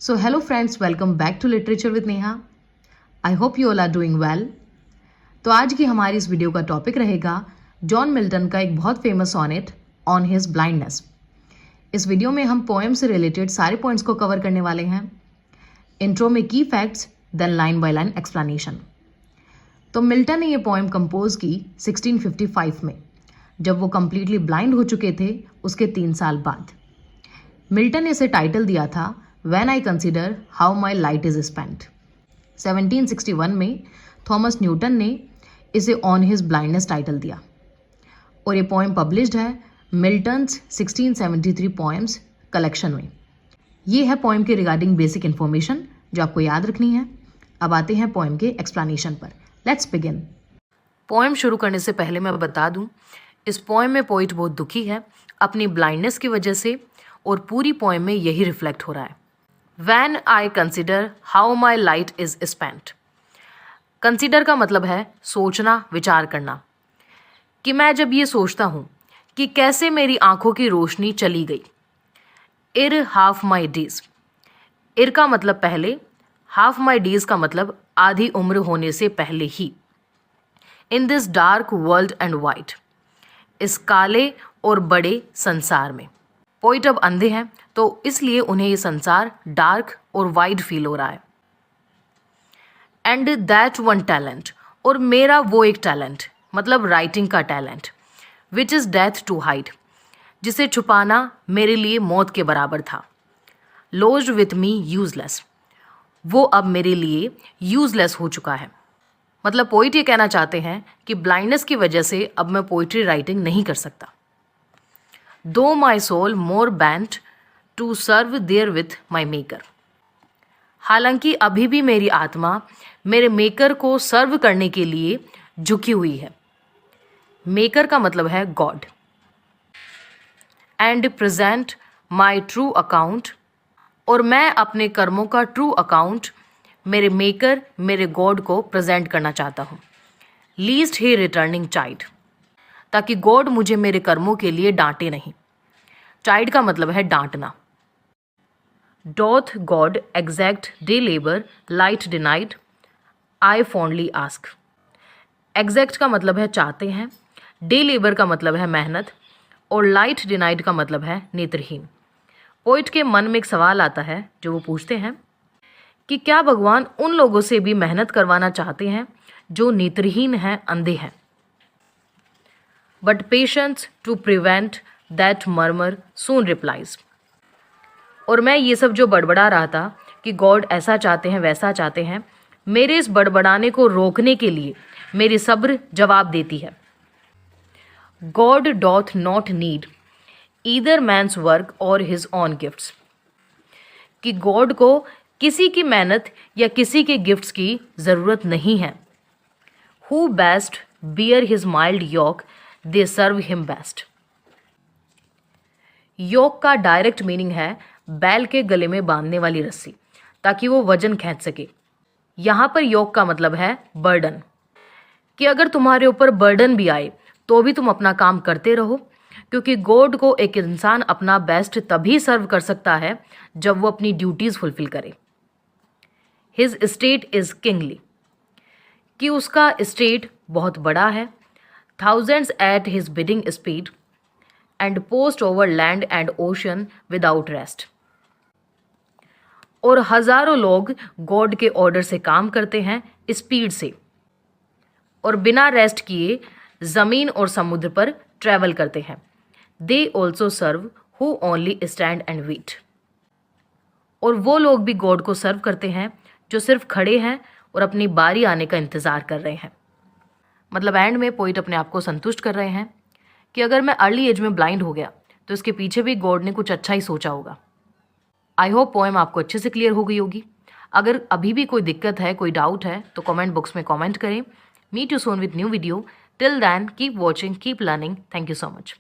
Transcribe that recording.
So hello friends, welcome back to Literature with Neha. I hope you all are doing well. तो आज की हमारी इस video का टॉपिक रहेगा जॉन मिल्टन का एक बहुत famous sonnet on his blindness. इस वीडियो में हम पोएम से रिलेटेड सारे पॉइंट्स को कवर करने वाले हैं। इंट्रो में key facts, then line by line explanation. तो मिल्टन ने ये पोएम कंपोज की 1655 में, जब वो कम्प्लीटली ब्लाइंड हो चुके थे उसके 3 साल बाद। मिल्टन ने इसे टाइटल दिया था when I consider how my light is spent. 1761 में थॉमस न्यूटन ने इसे ऑन हिज ब्लाइंडनेस टाइटल दिया और ये पोएम पब्लिश्ड है मिल्टन्स 1673 पोएम्स कलेक्शन में। ये है पोएम के रिगार्डिंग बेसिक इन्फॉर्मेशन जो आपको याद रखनी है। अब आते हैं पोएम के एक्सप्लेनेशन पर। Let's begin. पोएम शुरू करने से पहले मैं बता दूं, इस पोएम में पोइट बहुत दुखी है अपनी ब्लाइंडनेस की वजह से और पूरी पोएम में यही रिफ्लेक्ट हो रहा है। When I consider how my light is spent. Consider का मतलब है सोचना, विचार करना, कि मैं जब ये सोचता हूँ कि कैसे मेरी आंखों की रोशनी चली गई। इर हाफ माई डेज। इर का मतलब पहले, हाफ माई डेज का मतलब आधी उम्र होने से पहले ही। In this dark world and white. इस काले और बड़े संसार में। पोइट अब अंधे हैं तो इसलिए उन्हें ये संसार डार्क और वाइड फील हो रहा है। एंड दैट वन टैलेंट, और मेरा वो एक टैलेंट, मतलब राइटिंग का talent, which is death to hide, जिसे छुपाना मेरे लिए मौत के बराबर था। लॉज्ड विथ मी यूजलेस, वो अब मेरे लिए यूजलेस हो चुका है। मतलब पोइट ये कहना चाहते हैं कि ब्लाइंडनेस की वजह से अब मैं पोइट्री राइटिंग नहीं कर सकता। Though my soul more bent to serve therewith my maker. हालांकि अभी भी मेरी आत्मा मेरे मेकर को सर्व करने के लिए झुकी हुई है। मेकर का मतलब है God. And present my true account, और मैं अपने कर्मों का ट्रू अकाउंट मेरे मेकर, मेरे गॉड को प्रेजेंट करना चाहता हूँ। लीस्ट ही रिटर्निंग चाइल्ड, ताकि गॉड मुझे मेरे कर्मों के लिए डांटे नहीं। चाइल्ड का मतलब है डांटना। Doth God exact day labour light denied, I fondly ask. Exact का मतलब है चाहते हैं, डे लेबर का मतलब है मेहनत, और लाइट डिनाइड का मतलब है नेत्रहीन। पोइट के मन में एक सवाल आता है जो वो पूछते हैं कि क्या भगवान उन लोगों से भी मेहनत करवाना चाहते हैं जो नेत्रहीन हैं, अंधे हैं। But patience to prevent that murmur soon replies. और मैं ये सब जो बड़बड़ा रहा था कि गॉड ऐसा चाहते हैं, वैसा चाहते हैं, मेरे इस बड़बड़ाने को रोकने के लिए मेरी सब्र जवाब देती है। God doth not need either man's work or his own gifts, कि गॉड को किसी की मेहनत या किसी के गिफ्ट्स की ज़रूरत नहीं है। Who best bear his mild yoke they serve him best. Yoke का डायरेक्ट मीनिंग है बैल के गले में बांधने वाली रस्सी, ताकि वो वजन खींच सके। यहाँ पर योक का मतलब है बर्डन, कि अगर तुम्हारे ऊपर बर्डन भी आए तो भी तुम अपना काम करते रहो, क्योंकि गॉड को एक इंसान अपना बेस्ट तभी सर्व कर सकता है जब वो अपनी ड्यूटीज फुलफिल करे। हिज स्टेट इज किंगली, कि उसका स्टेट बहुत बड़ा है। Thousands at his bidding speed and post over land and ocean without rest, और हजारों लोग गॉड के ऑर्डर से काम करते हैं स्पीड से, और बिना रेस्ट किए जमीन और समुद्र पर ट्रैवल करते हैं। They also serve who only stand and wait, और वो लोग भी गॉड को सर्व करते हैं जो सिर्फ खड़े हैं और अपनी बारी आने का इंतज़ार कर रहे हैं। मतलब एंड में पोइट अपने आप को संतुष्ट कर रहे हैं कि अगर मैं अर्ली एज में ब्लाइंड हो गया तो इसके पीछे भी गॉड ने कुछ अच्छा ही सोचा होगा। आई होप पोएम आपको अच्छे से क्लियर हो गई होगी। अगर अभी भी कोई दिक्कत है, कोई डाउट है तो कमेंट बॉक्स में कमेंट करें। Meet you soon with new video. Till then keep watching, keep learning. Thank you so much.